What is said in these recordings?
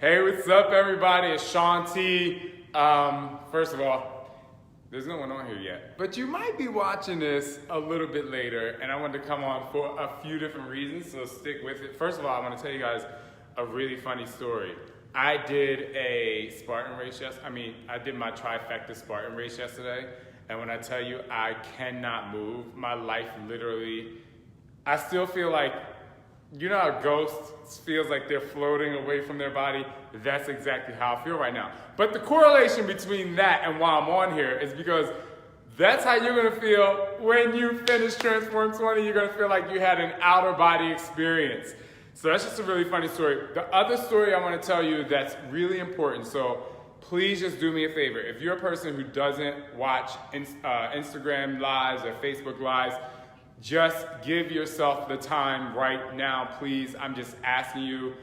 Hey, what's up, everybody? It's Shaun T. First of all, there's no one on here yet, but you might be watching this a little bit later, and I wanted to come on for a few different reasons, so stick with it. First of all, I want to tell you guys a really funny story. I did a Spartan race I did my trifecta Spartan race yesterday, and when I tell you I cannot move, my life literally, I still feel like, you know how ghosts feels like they're floating away from their body? That's exactly how I feel right now. But the correlation between that and why I'm on here is because that's how you're gonna feel when you finish Transform 20. You're gonna feel like you had an outer body experience. So that's just a really funny story. The other story I wanna tell you that's really important, so please just do me a favor. If you're a person who doesn't watch Instagram lives or Facebook lives, just give yourself the time right now, please. I'm just asking you.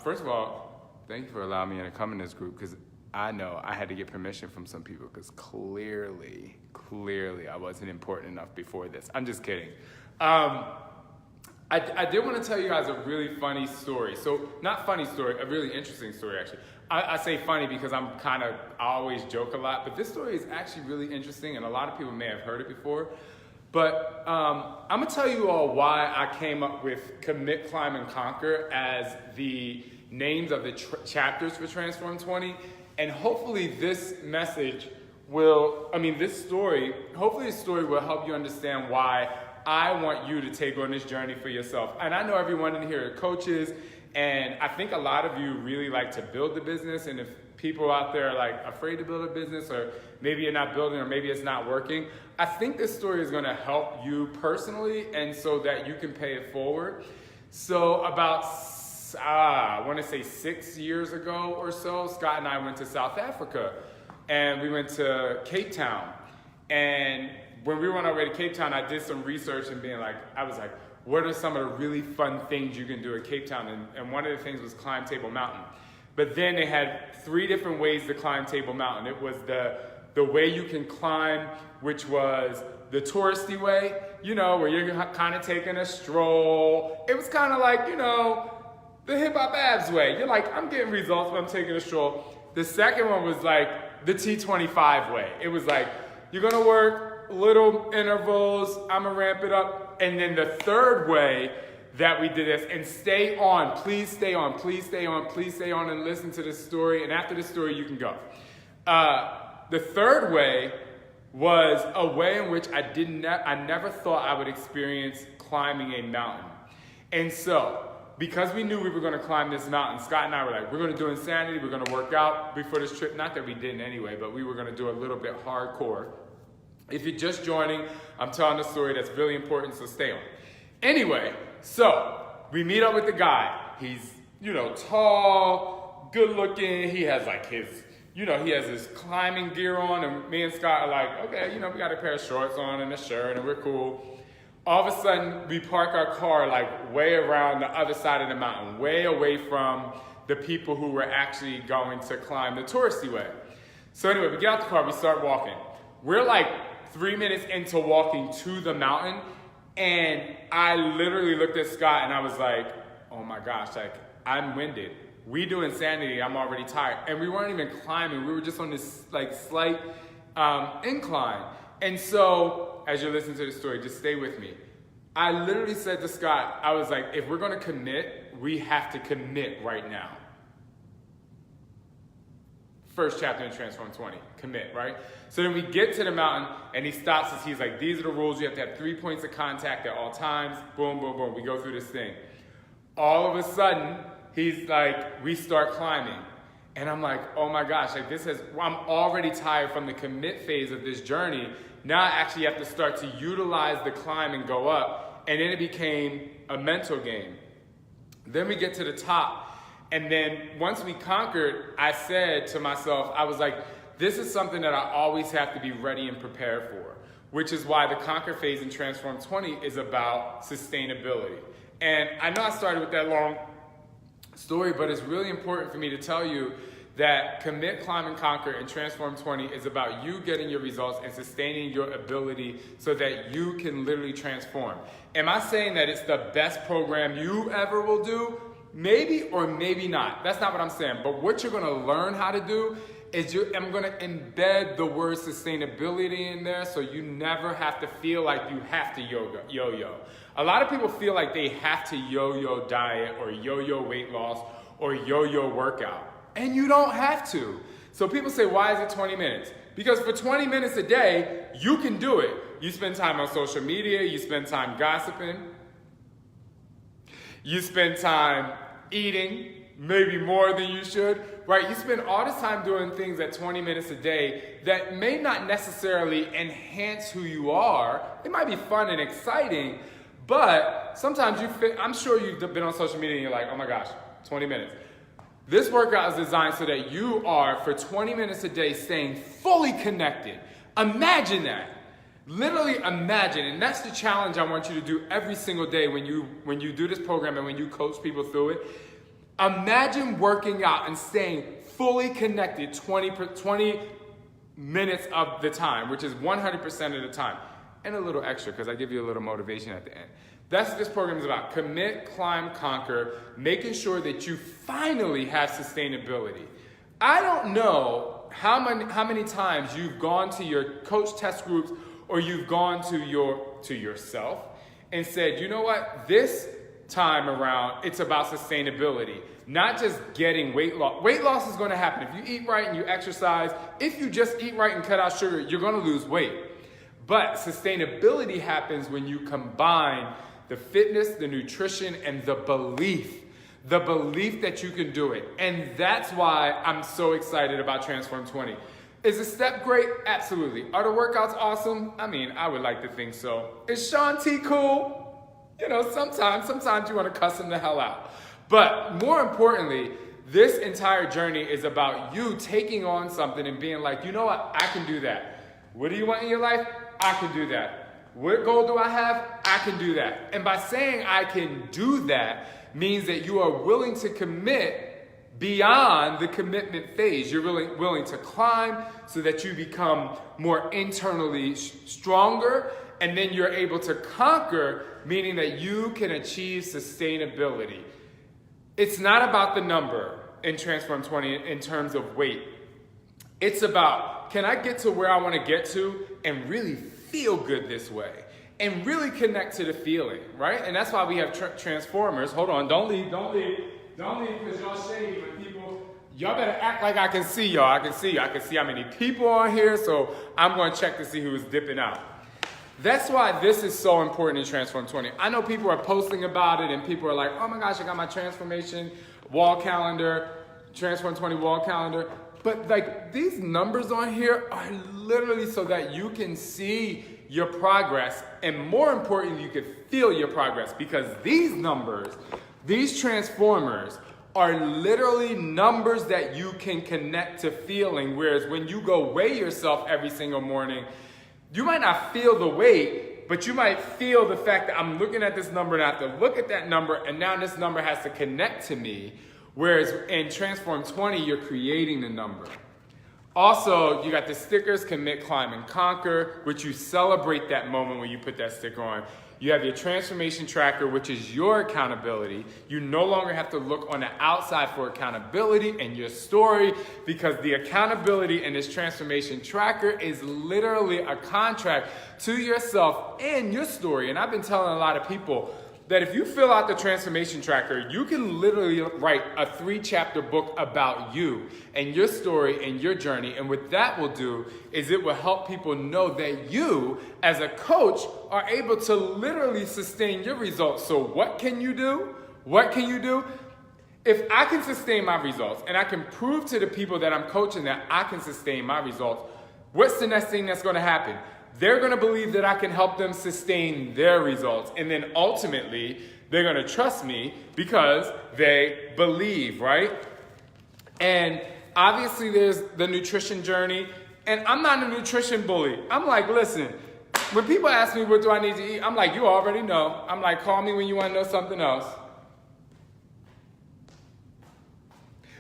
First of all, thank you for allowing me to come in this group, because I know I had to get permission from some people, because clearly I wasn't important enough before this. I'm just kidding. I did want to tell you guys a really funny story. So, not funny story, a really interesting story, actually. I say funny because I always joke a lot, but this story is actually really interesting, and a lot of people may have heard it before. But I'm gonna tell you all why I came up with Commit, Climb, and Conquer as the names of the chapters for Transform 20. And hopefully this message hopefully this story will help you understand why I want you to take on this journey for yourself. And I know everyone in here are coaches, and I think a lot of you really like to build the business. And if people out there are like afraid to build a business, or maybe you're not building, or maybe it's not working, I think this story is going to help you personally, and so that you can pay it forward. So about, I want to say 6 years ago or so, Scott and I went to South Africa, and we went to Cape Town. And when we were on our way to Cape Town, I did some research and I was like, what are some of the really fun things you can do at Cape Town? And one of the things was climb Table Mountain. But then they had 3 different ways to climb Table Mountain. It was the way you can climb, which was the touristy way, where you're kind of taking a stroll. It was kind of like, the hip hop abs way. You're like, I'm getting results, but I'm taking a stroll. The second one was like the T25 way. It was like, you're gonna work little intervals, I'm gonna ramp it up. And then the third way that we did this, and stay on, please stay on, please stay on, please stay on and listen to this story. And after the story, you can go. The third way was a way in which I never thought I would experience climbing a mountain. And so, because we knew we were going to climb this mountain, Scott and I were like, we're going to do insanity, we're going to work out before this trip. Not that we didn't anyway, but we were going to do a little bit hardcore. If you're just joining, I'm telling a story that's really important, so stay on. Anyway, so we meet up with the guy. He's, tall, good looking. He has like he has his climbing gear on, and me and Scott are like, okay, we got a pair of shorts on and a shirt, and we're cool. All of a sudden, we park our car like way around the other side of the mountain, way away from the people who were actually going to climb the touristy way. So anyway, we get out the car, we start walking. We're like 3 minutes into walking to the mountain, and I literally looked at Scott and I was like, oh my gosh, like I'm winded. We do insanity, I'm already tired. And we weren't even climbing, we were just on this like slight incline. And so, as you're listening to the story, just stay with me. I literally said to Scott, I was like, if we're gonna commit, we have to commit right now. First chapter in Transform 20, commit, right? So then we get to the mountain, and he stops us. He's like, these are the rules. You have to have 3 points of contact at all times. Boom, boom, boom. We go through this thing. All of a sudden, he's like, we start climbing. And I'm like, oh my gosh, like I'm already tired from the commit phase of this journey. Now I actually have to start to utilize the climb and go up. And then it became a mental game. Then we get to the top. And then once we conquered, I said to myself, I was like, this is something that I always have to be ready and prepared for, which is why the conquer phase in Transform 20 is about sustainability. And I know I started with that long story, but it's really important for me to tell you that Commit, Climb, and Conquer in Transform 20 is about you getting your results and sustaining your ability so that you can literally transform. Am I saying that it's the best program you ever will do? Maybe or maybe not. That's not what I'm saying. But what you're going to learn how to do is I'm going to embed the word sustainability in there so you never have to feel like you have to yo-yo. A lot of people feel like they have to yo-yo diet or yo-yo weight loss or yo-yo workout. And you don't have to. So people say, why is it 20 minutes? Because for 20 minutes a day, you can do it. You spend time on social media, you spend time gossiping, you spend time eating, maybe more than you should, right? You spend all this time doing things at 20 minutes a day that may not necessarily enhance who you are. It might be fun and exciting, but sometimes I'm sure you've been on social media and you're like, oh my gosh, 20 minutes. This workout is designed so that you are, for 20 minutes a day, staying fully connected. Imagine that. Literally imagine, and that's the challenge I want you to do every single day when you do this program and when you coach people through it. Imagine working out and staying fully connected 20 minutes of the time, which is 100% of the time. And a little extra, because I give you a little motivation at the end. That's what this program is about. Commit, climb, conquer, making sure that you finally have sustainability. I don't know how many times you've gone to your coach test groups or you've gone to yourself and said, you know what, this time around, it's about sustainability, not just getting weight loss. Weight loss is going to happen. If you eat right and you exercise, if you just eat right and cut out sugar, you're going to lose weight. But sustainability happens when you combine the fitness, the nutrition, and the belief that you can do it. And that's why I'm so excited about Transform 20. Is the step great? Absolutely. Are the workouts awesome? I mean, I would like to think so. Is Shaun T cool? You know, sometimes you want to cuss him the hell out. But more importantly, this entire journey is about you taking on something and being like, you know what? I can do that. What do you want in your life? I can do that. What goal do I have? I can do that. And by saying I can do that means that you are willing to commit beyond the commitment phase. You're really willing to climb so that you become more internally stronger, and then you're able to conquer, meaning that you can achieve sustainability. It's not about the number in Transform 20 in terms of weight. It's about, can I get to where I want to get to and really feel good this way and really connect to the feeling, right? And that's why we have transformers. Hold on, don't leave because y'all shady, but people, y'all better act like I can see y'all. I can see how many people are here, so I'm going to check to see who's dipping out. That's why this is so important in Transform 20. I know people are posting about it and people are like, oh my gosh, I got my transformation wall calendar, Transform 20 wall calendar. But like these numbers on here are literally so that you can see your progress, and more importantly, you can feel your progress, because these numbers, these transformers, are literally numbers that you can connect to feeling. Whereas when you go weigh yourself every single morning, you might not feel the weight, but you might feel the fact that I'm looking at this number and I have to look at that number, and now this number has to connect to me. Whereas in Transform 20, you're creating the number. Also, you got the stickers, commit, climb, and conquer, which you celebrate that moment when you put that sticker on. You have your transformation tracker, which is your accountability. You no longer have to look on the outside for accountability and your story, because the accountability in this transformation tracker is literally a contract to yourself and your story. And I've been telling a lot of people that if you fill out the transformation tracker, you can literally write a 3-chapter book about you and your story and your journey. And what that will do is it will help people know that you, as a coach, are able to literally sustain your results. So what can you do? What can you do? If I can sustain my results and I can prove to the people that I'm coaching that I can sustain my results, what's the next thing that's going to happen? They're going to believe that I can help them sustain their results. And then ultimately, they're going to trust me because they believe, right? And obviously, there's the nutrition journey. And I'm not a nutrition bully. I'm like, listen, when people ask me what do I need to eat, I'm like, you already know. I'm like, call me when you want to know something else.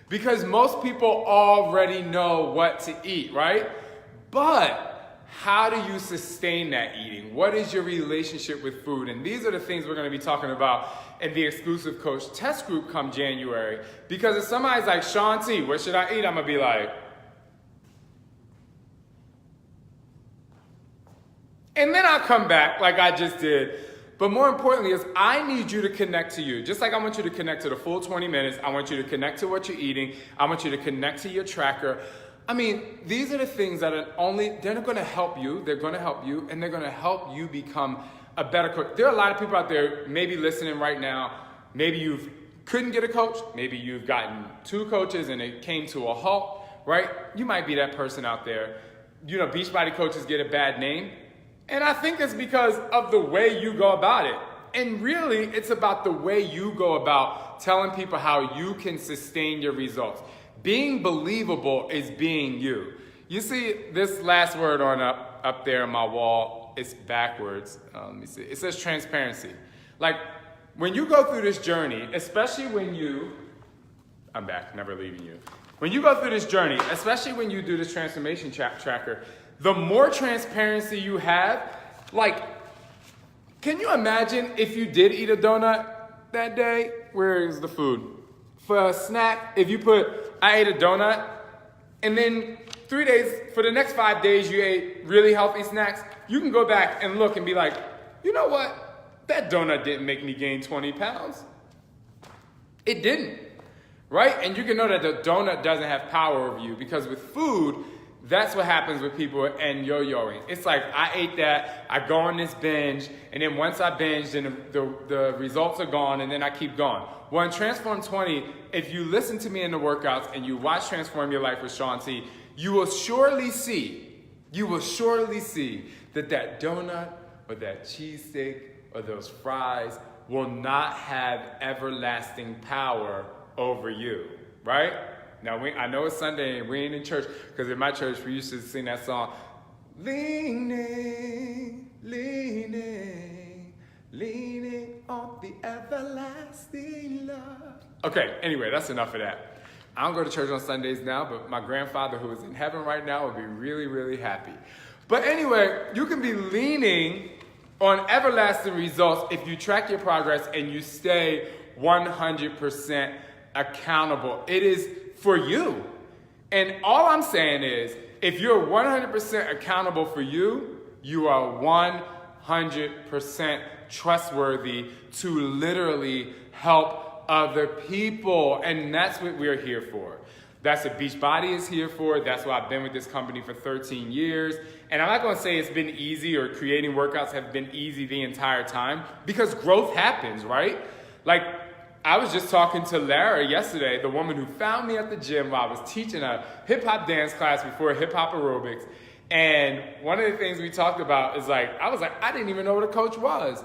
Because most people already know what to eat, right? But how do you sustain that eating? What is your relationship with food? And these are the things we're going to be talking about in the exclusive coach test group come January. Because if somebody's like, Shaun T, what should I eat? I'm going to be like, and then I'll come back like I just did. But more importantly is I need you to connect to you. Just like I want you to connect to the full 20 minutes, I want you to connect to what you're eating. I want you to connect to your tracker. I mean, these are the things that they're going to help you. They're going to help you, and they're going to help you become a better coach. There are a lot of people out there maybe listening right now. Maybe you couldn't get a coach. Maybe you've gotten 2 coaches and it came to a halt, right? You might be that person out there. You know, Beachbody coaches get a bad name. And I think it's because of the way you go about it. And really, it's about the way you go about telling people how you can sustain your results. Being believable is being you. You see this last word on up there on my wall, it's backwards. Let me see. It says transparency. Like when you go through this journey, especially I'm back, never leaving you. When you go through this journey, especially when you do this transformation tracker, the more transparency you have, like, can you imagine if you did eat a donut that day? Where is the food? For a snack, if you put, I ate a donut, and then 3 days, for the next 5 days, you ate really healthy snacks, you can go back and look and be like, you know what? That donut didn't make me gain 20 pounds. It didn't, right? And you can know that the donut doesn't have power over you because with food, that's what happens with people and yo-yoing. It's like, I ate that, I go on this binge, and then once I binge, then the results are gone, and then I keep going. Well, in Transform 20, if you listen to me in the workouts and you watch Transform Your Life with Shaun T, you will surely see that donut or that cheesesteak or those fries will not have everlasting power over you, right? Now, I know it's Sunday and we ain't in church, because in my church we used to sing that song, leaning, leaning, leaning on the everlasting love. Okay, anyway, that's enough of that. I don't go to church on Sundays now, but my grandfather who is in heaven right now would be really, really happy. But anyway, you can be leaning on everlasting results if you track your progress and you stay 100% accountable. It is for you. And all I'm saying is, if you're 100% accountable for you, you are 100% trustworthy to literally help other people. And that's what we're here for. That's what Beachbody is here for. That's why I've been with this company for 13 years. And I'm not going to say it's been easy or creating workouts have been easy the entire time, because growth happens, right? Like, I was just talking to Lara yesterday, the woman who found me at the gym while I was teaching a hip-hop dance class before hip-hop aerobics. And one of the things we talked about is I didn't even know what a coach was.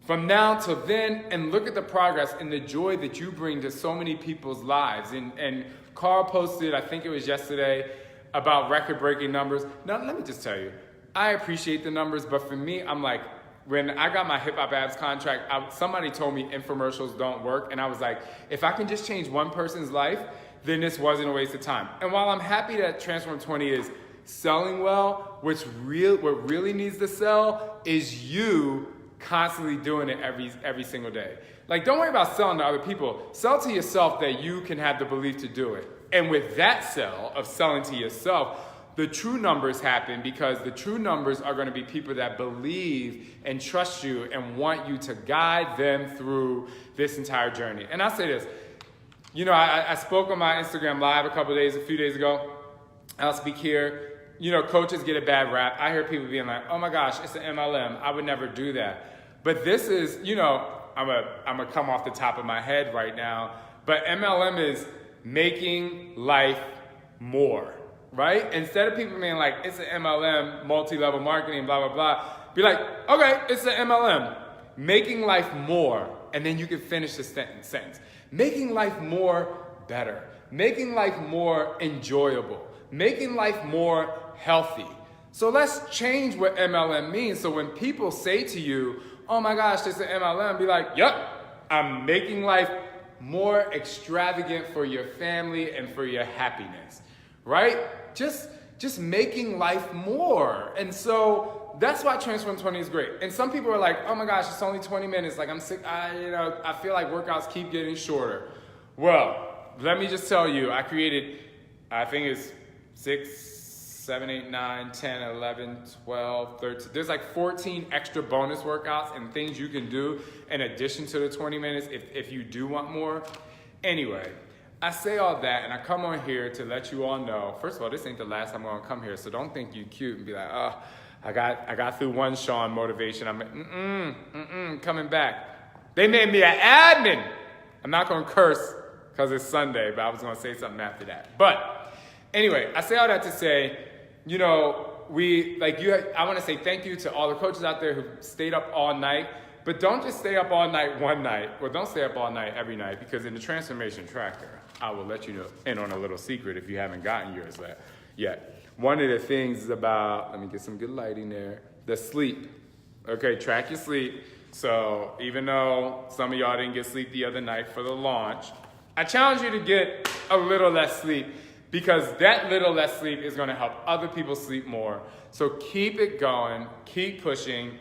From now till then, and look at the progress and the joy that you bring to so many people's lives. And Carl posted, I think it was yesterday, about record-breaking numbers. Now, let me just tell you, I appreciate the numbers, but for me, I'm like, when I got my Hip Hop Abs contract, somebody told me infomercials don't work. And I was like, if I can just change one person's life, then this wasn't a waste of time. And while I'm happy that Transform 20 is selling well, what really needs to sell is you constantly doing it every single day. Like, don't worry about selling to other people. Sell to yourself that you can have the belief to do it. And with that sell of selling to yourself, the true numbers happen, because the true numbers are going to be people that believe and trust you and want you to guide them through this entire journey. And I'll say this, you know, I spoke on my Instagram Live a few days ago. I'll speak here. You know, coaches get a bad rap. I hear people being like, oh my gosh, it's an MLM. I would never do that. But this is, you know, I'm gonna come off the top of my head right now, but MLM is making life more. Right? Instead of people being like, it's an MLM, multi-level marketing, blah, blah, blah, be like, okay, it's an MLM. Making life more, and then you can finish the sentence. Making life more better. Making life more enjoyable. Making life more healthy. So let's change what MLM means. So when people say to you, oh my gosh, this is an MLM, be like, yep, I'm making life more extravagant for your family and for your happiness. Right? Just just making life more. And so that's why Transform 20 is great. And some people are like, oh my gosh, it's only 20 minutes. Like I'm sick, I feel like workouts keep getting shorter. Well, let me just tell you, I created, I think it's 6, 7, 8, 9, 10, 11, 12, 13. There's like 14 extra bonus workouts and things you can do in addition to the 20 minutes if you do want more. Anyway, I say all that and I come on here to let you all know, first of all, this ain't the last time I'm gonna come here, so don't think you cute and be like, oh, I got through one Shaun motivation. I'm coming back. They made me an admin. I'm not gonna curse because it's Sunday, but I was gonna say something after that. But anyway, I say all that to say, you know, I wanna say thank you to all the coaches out there who stayed up all night, but don't just stay up all night one night, or don't stay up all night every night, because in the transformation tracker, I will let you know in on a little secret if you haven't gotten yours yet. One of the things is about, let me get some good lighting there, the sleep. Okay, track your sleep. So even though some of y'all didn't get sleep the other night for the launch, I challenge you to get a little less sleep, because that little less sleep is gonna help other people sleep more. So keep it going, keep pushing,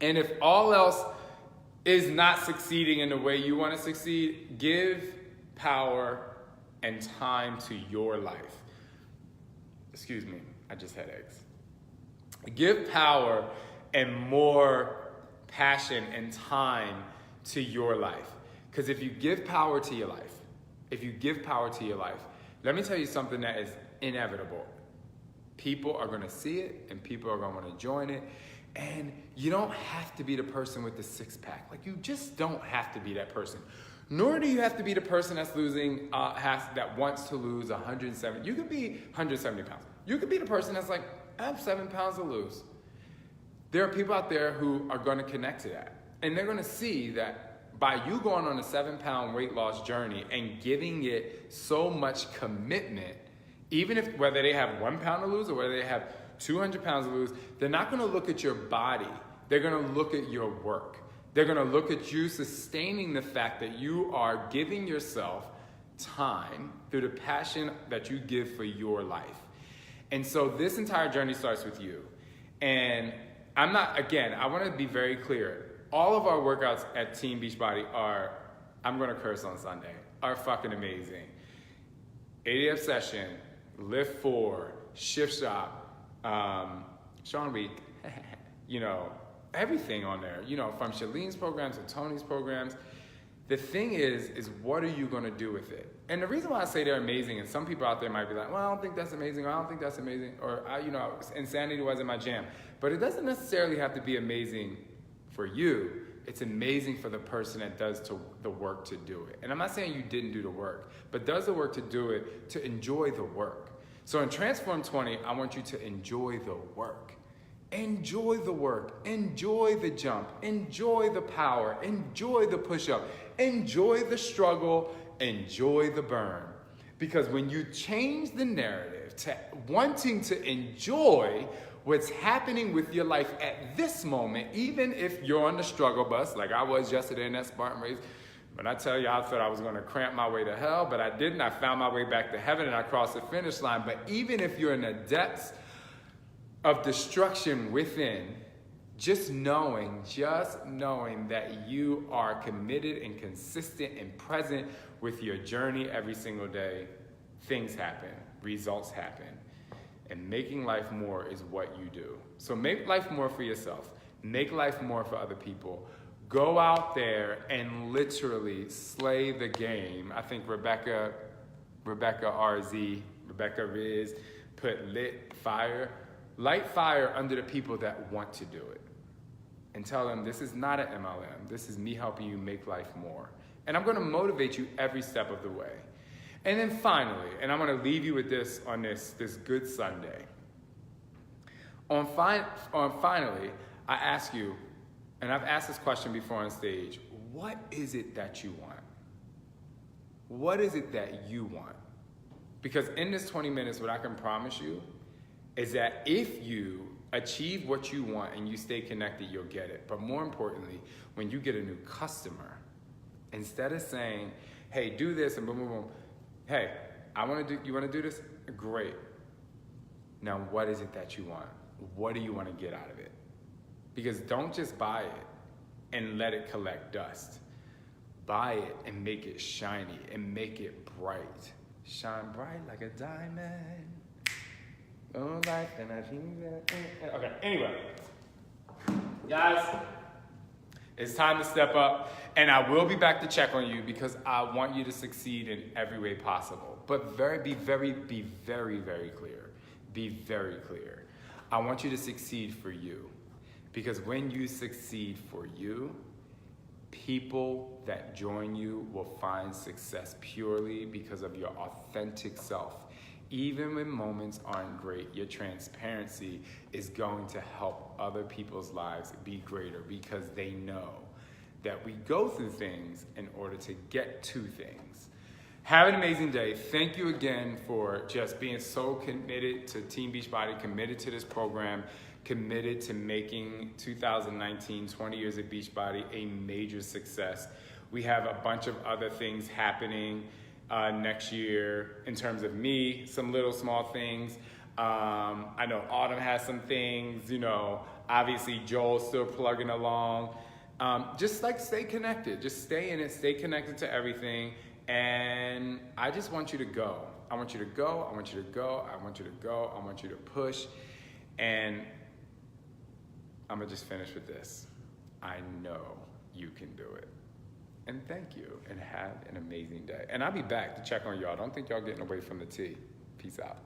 and if all else is not succeeding in the way you wanna succeed, give power and time to your life. Excuse me, I just had eggs. Give power and more passion and time to your life. Because if you give power to your life, let me tell you something that is inevitable. People are gonna see it and people are gonna wanna join it. And you don't have to be the person with the six-pack. Like, you just don't have to be that person. Nor do you have to be the person that's losing, that wants to lose 170. You could be 170 pounds. You could be the person that's like, I have 7 pounds to lose. There are people out there who are gonna connect to that. And they're gonna see that by you going on a 7-pound weight loss journey and giving it so much commitment, even if whether they have 1 pound to lose or whether they have 200 pounds to lose, they're not gonna look at your body. They're gonna look at your work. They're gonna look at you sustaining the fact that you are giving yourself time through the passion that you give for your life. And so this entire journey starts with you. And I wanna be very clear. All of our workouts at Team Beachbody are, I'm gonna curse on Sunday, are fucking amazing. 80F session, lift 4, shift shop, Shaun Week, you know, everything on there, you know, from Shalene's programs to Tony's programs. The thing is what are you gonna do with it? And the reason why I say they're amazing, and some people out there might be like, well, I don't think that's amazing, or I don't think that's amazing, or insanity wasn't my jam. But it doesn't necessarily have to be amazing for you. It's amazing for the person that does the work to do it. And I'm not saying you didn't do the work, but does the work to do it, to enjoy the work. So in Transform 20, I want you to enjoy the work. Enjoy the work, enjoy the jump, enjoy the power, enjoy the push-up, enjoy the struggle, enjoy the burn. Because when you change the narrative to wanting to enjoy what's happening with your life at this moment, even if you're on the struggle bus, like I was yesterday in that Spartan race, when I tell you I thought I was gonna cramp my way to hell, but I didn't. I found my way back to heaven and I crossed the finish line. But even if you're in the depths of destruction within, just knowing that you are committed and consistent and present with your journey every single day, things happen, results happen. And making life more is what you do. So make life more for yourself. Make life more for other people. Go out there and literally slay the game. I think Rebecca Riz put light fire under the people that want to do it. And tell them this is not an MLM. This is me helping you make life more. And I'm gonna motivate you every step of the way. And then finally, and I'm gonna leave you with this on this Good Sunday. Finally, I ask you, and I've asked this question before on stage, what is it that you want? What is it that you want? Because in this 20 minutes, what I can promise you is that if you achieve what you want and you stay connected, you'll get it. But more importantly, when you get a new customer, instead of saying, hey, do this and boom, boom, boom, hey, you wanna do this? Great. Now, what is it that you want? What do you want to get out of it? Because don't just buy it and let it collect dust. Buy it and make it shiny and make it bright. Shine bright like a diamond. Oh, life and I think that. Okay, anyway. Guys, it's time to step up. And I will be back to check on you because I want you to succeed in every way possible. But be very clear. Be very clear. I want you to succeed for you. Because when you succeed for you, people that join you will find success purely because of your authentic self. Even when moments aren't great, your transparency is going to help other people's lives be greater because they know that we go through things in order to get to things. Have an amazing day. Thank you again for just being so committed to Team Beachbody, committed to this program, committed to making 2019, 20 years of Beachbody, a major success. We have a bunch of other things happening next year in terms of me, some little small things. I know Autumn has some things, obviously Joel's still plugging along. Just like stay connected, just stay in it, stay connected to everything. And I just want you to go. I want you to go, I want you to go, I want you to go, I want you to push. And I'm gonna just finish with this. I know you can do it. And thank you, and have an amazing day. And I'll be back to check on y'all. Don't think y'all getting away from the tea. Peace out.